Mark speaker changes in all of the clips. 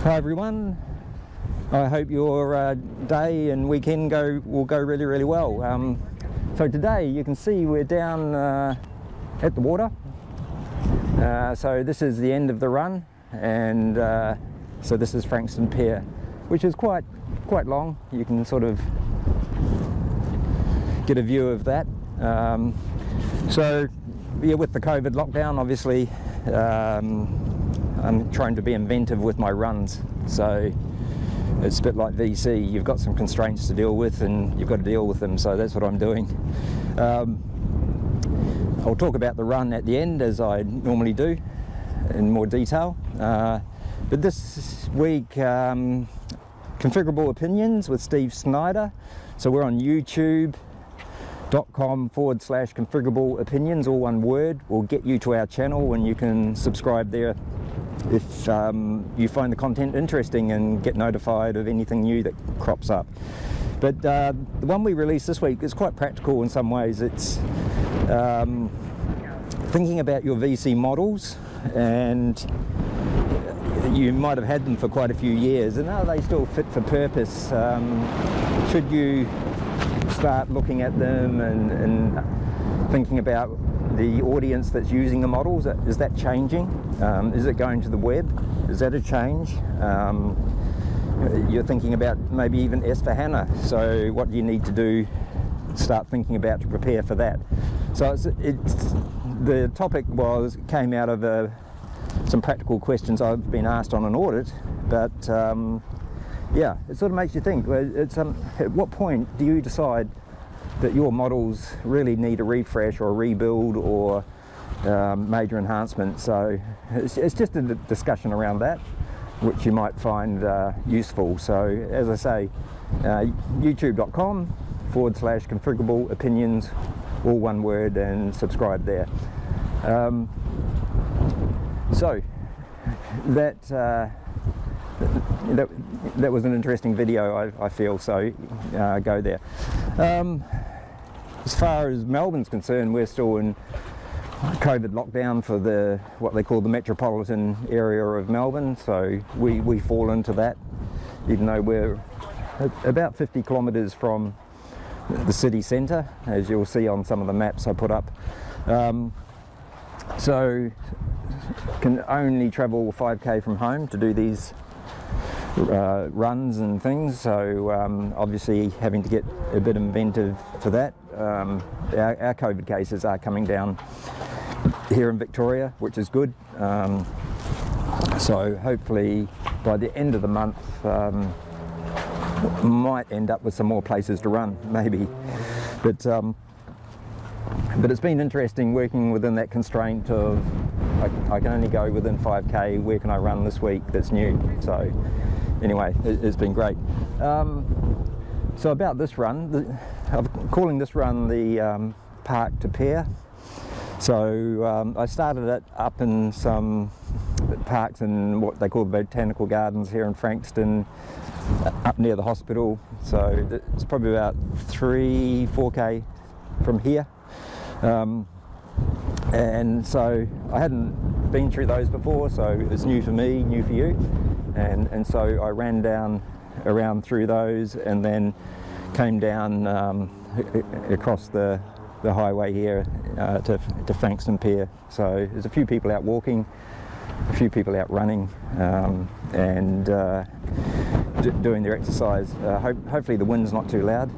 Speaker 1: Hi everyone, I hope your day and weekend will go really well. So today you can see we're down at the water. So this is the end of the run, and so this is Frankston Pier, which is quite long. You can sort of get a view of that. So yeah, with the COVID lockdown, obviously I'm trying to be inventive with my runs. So it's a bit like VC. You've got some constraints to deal with and you've got to deal with them, so that's what I'm doing. I'll talk about the run at the end, as I normally do, in more detail. But this week, Configurable Opinions with Steve Snyder. So we're on youtube.com/Configurable Opinions, all one word. Will get you to our channel, and you can subscribe there if you find the content interesting and get notified of anything new that crops up. But the one we released this week is quite practical in some ways. It's thinking about your VC models, and you might have had them for quite a few years, and are they still fit for purpose? Should you start looking at them and thinking about the audience that's using the models? Is that changing? Is it going to the web? Is that a change? You're thinking about maybe even S/4HANA, so what do you need to do? Start thinking about to prepare for that. So the topic came out of some practical questions I've been asked on an audit, but yeah, it sort of makes you think. At what point do you decide that your models really need a refresh or a rebuild or major enhancement? So it's just a discussion around that, which you might find useful. So as I say, youtube.com/Configurable Opinions, all one word, and subscribe there. So that was an interesting video, I feel, so go there. As far as Melbourne's concerned, we're still in COVID lockdown for what they call the metropolitan area of Melbourne, so we fall into that, even though we're about 50 kilometres from the city centre, as you'll see on some of the maps I put up. So can only travel 5k from home to do these runs and things, so obviously having to get a bit inventive for that. Our COVID cases are coming down here in Victoria, which is good. So hopefully by the end of the month might end up with some more places to run, maybe. But it's been interesting working within that constraint of I can only go within 5k, where can I run this week that's new? So anyway, it's been great. So about this run, I'm calling this run the Park to Pier. So I started it up in some parks in what they call the Botanical Gardens here in Frankston, up near the hospital. So it's probably about 3-4k from here. And so I hadn't been through those before, so it's new for me, new for you. And so I ran down around through those, and then came down across the highway here to Frankston Pier. So there's a few people out walking, a few people out running, and doing their exercise. Hopefully the wind's not too loud,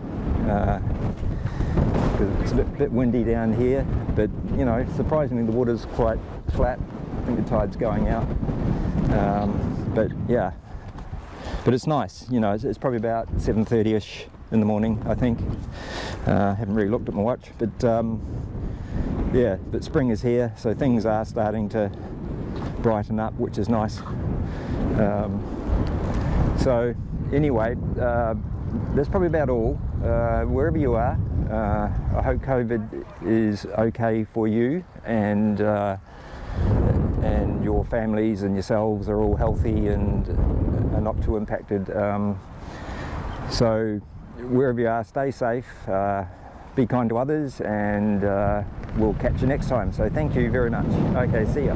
Speaker 1: because it's a bit windy down here, but you know, surprisingly the water's quite flat. I think the tide's going out. But yeah, but it's nice, you know. It's probably about 7:30ish in the morning, I think. Haven't really looked at my watch, but yeah, but spring is here, so things are starting to brighten up, which is nice. So anyway, that's probably about all. Wherever you are, I hope COVID is okay for you, and your families and yourselves are all healthy and are not too impacted. So wherever you are, stay safe, be kind to others, and we'll catch you next time. So thank you very much. Okay, see ya.